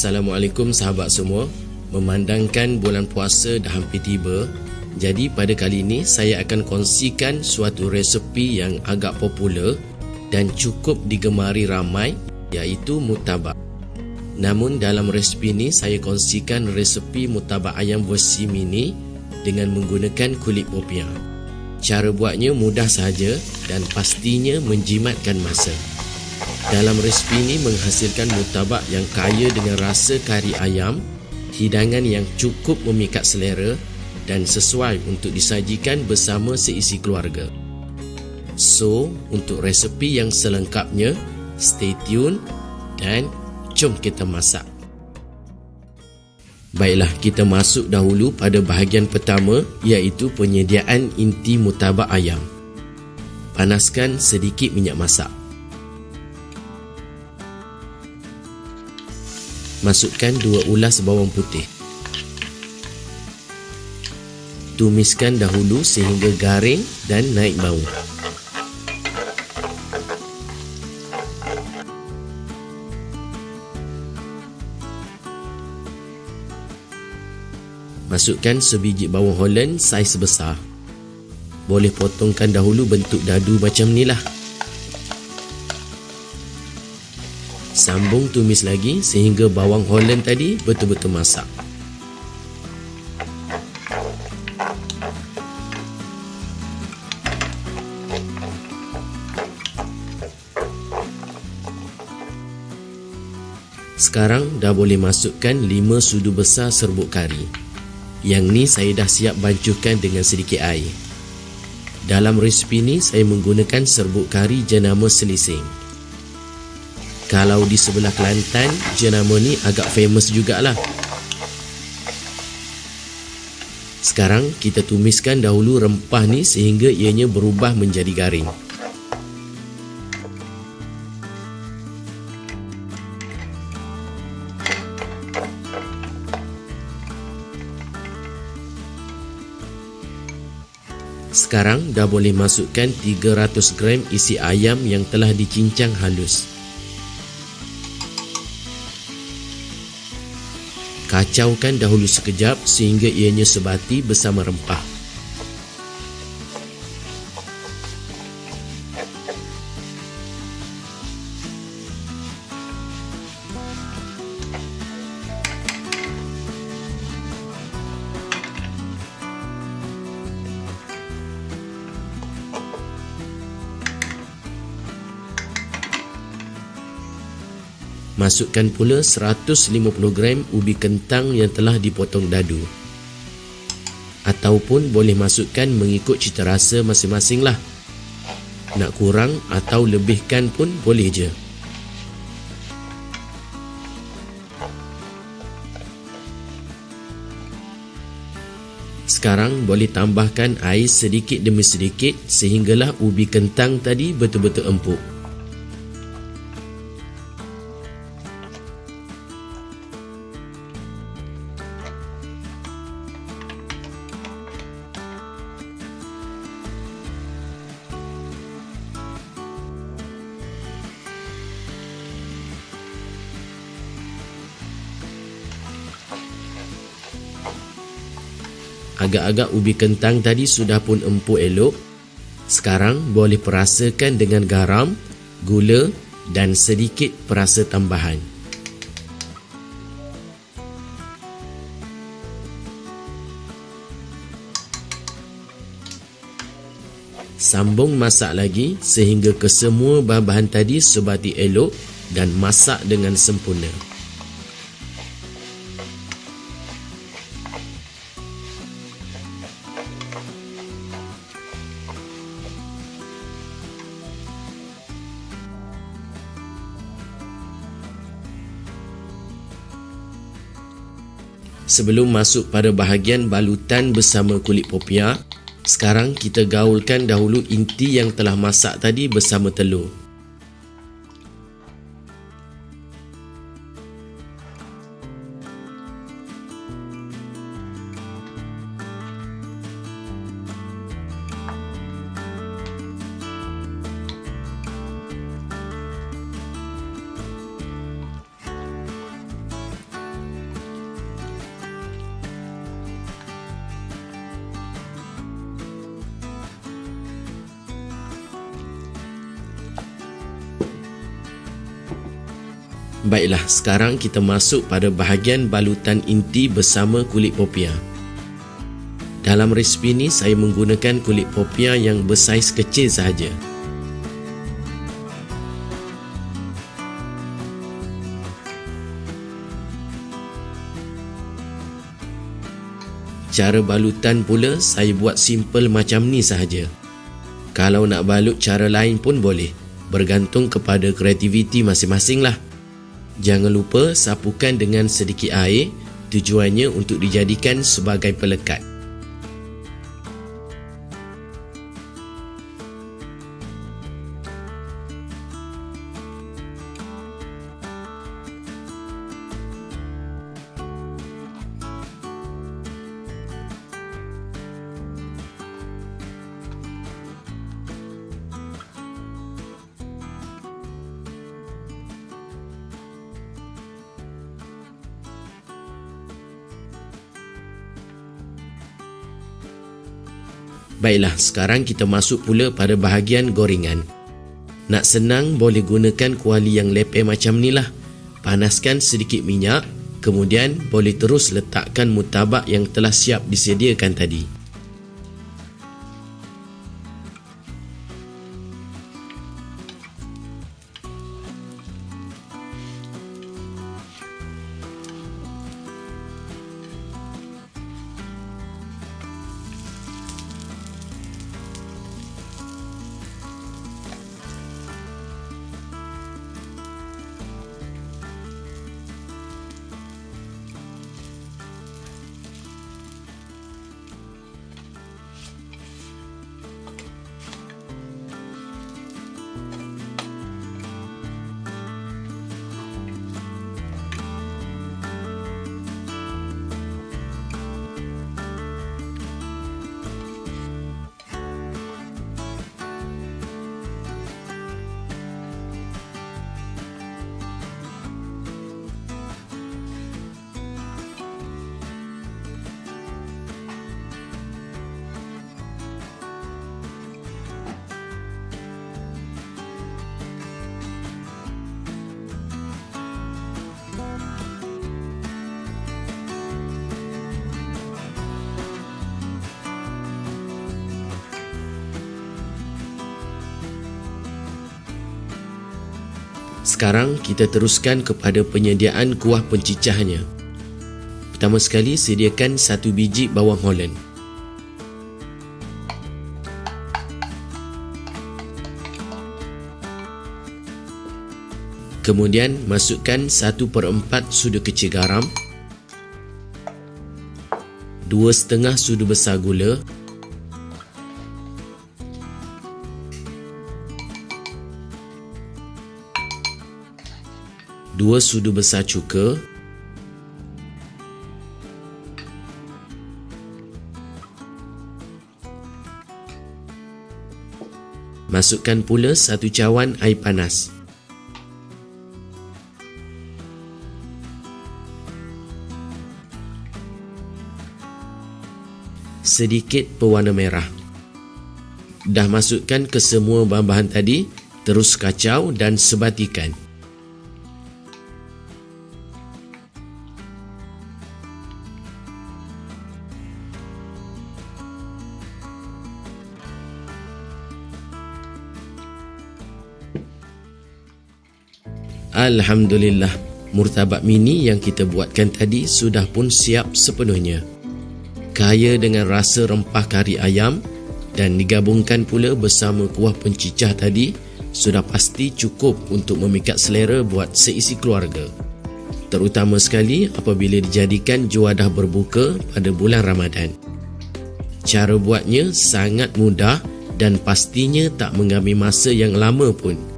Assalamualaikum sahabat semua. Memandangkan bulan puasa dah hampir tiba, jadi pada kali ini saya akan kongsikan suatu resepi yang agak popular dan cukup digemari ramai, iaitu murtabak. Namun dalam resepi ini saya kongsikan resepi murtabak ayam versi mini dengan menggunakan kulit popiah. Cara buatnya mudah sahaja dan pastinya menjimatkan masa. Dalam resepi ini menghasilkan murtabak yang kaya dengan rasa kari ayam, hidangan yang cukup memikat selera dan sesuai untuk disajikan bersama seisi keluarga. So, untuk resepi yang selengkapnya, stay tune dan jom kita masak. Baiklah, kita masuk dahulu pada bahagian pertama, iaitu penyediaan inti murtabak ayam. Panaskan sedikit minyak masak. Masukkan 2 ulas bawang putih. Tumiskan dahulu sehingga garing dan naik bau. Masukkan sebiji bawang Holland saiz besar. Boleh potongkan dahulu bentuk dadu macam ni lah. Sambung tumis lagi sehingga bawang Holland tadi betul-betul masak. Sekarang dah boleh masukkan 5 sudu besar serbuk kari. Yang ni saya dah siap bancuhkan dengan sedikit air. Dalam resepi ni saya menggunakan serbuk kari jenama selising. Kalau di sebelah Kelantan, jenama ni agak famous jugalah. Sekarang kita tumiskan dahulu rempah ni sehingga ianya berubah menjadi garing. Sekarang dah boleh masukkan 300 gram isi ayam yang telah dicincang halus. Kacaukan dahulu sekejap sehingga ianya sebati bersama rempah. Masukkan pula 150 gram ubi kentang yang telah dipotong dadu. Ataupun boleh masukkan mengikut cita rasa masing-masing lah. Nak kurang atau lebihkan pun boleh je. Sekarang boleh tambahkan air sedikit demi sedikit sehinggalah ubi kentang tadi betul-betul empuk. Agak-agak ubi kentang tadi sudah pun empuk elok. Sekarang boleh perasakan dengan garam, gula dan sedikit perasa tambahan. Sambung masak lagi sehingga kesemua bahan-bahan tadi sebati elok dan masak dengan sempurna. Sebelum masuk pada bahagian balutan bersama kulit popiah, sekarang kita gaulkan dahulu inti yang telah masak tadi bersama telur. Baiklah, sekarang kita masuk pada bahagian balutan inti bersama kulit popia. Dalam resipi ini saya menggunakan kulit popia yang bersaiz kecil sahaja. Cara balutan pula saya buat simple macam ni sahaja. Kalau nak balut cara lain pun boleh, bergantung kepada kreativiti masing-masing lah. Jangan lupa sapukan dengan sedikit air, tujuannya untuk dijadikan sebagai pelekat. Baiklah, sekarang kita masuk pula pada bahagian gorengan. Nak senang boleh gunakan kuali yang lepeh macam ni lah. Panaskan sedikit minyak, kemudian boleh terus letakkan murtabak yang telah siap disediakan tadi. Sekarang kita teruskan kepada penyediaan kuah pencicahnya. Pertama sekali, sediakan 1 biji bawang Holland. Kemudian masukkan 1/4 sudu kecil garam, 2,5 sudu besar gula, 2 sudu besar cuka, masukkan pula 1 cawan air panas. Sedikit pewarna merah. Dah masukkan ke semua bahan-bahan tadi, terus kacau dan sebatikan. Alhamdulillah, murtabak mini yang kita buatkan tadi sudah pun siap sepenuhnya. Kaya dengan rasa rempah kari ayam dan digabungkan pula bersama kuah pencicah tadi, sudah pasti cukup untuk memikat selera buat seisi keluarga. Terutama sekali apabila dijadikan juadah berbuka pada bulan Ramadan. Cara buatnya sangat mudah dan pastinya tak mengambil masa yang lama pun.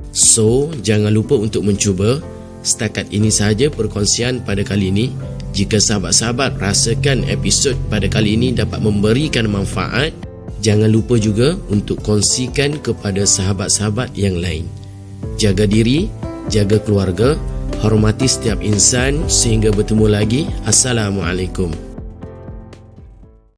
So, jangan lupa untuk mencuba. Setakat ini sahaja perkongsian pada kali ini. Jika sahabat-sahabat rasakan episod pada kali ini dapat memberikan manfaat, jangan lupa juga untuk kongsikan kepada sahabat-sahabat yang lain. Jaga diri, jaga keluarga, hormati setiap insan. Sehingga bertemu lagi. Assalamualaikum.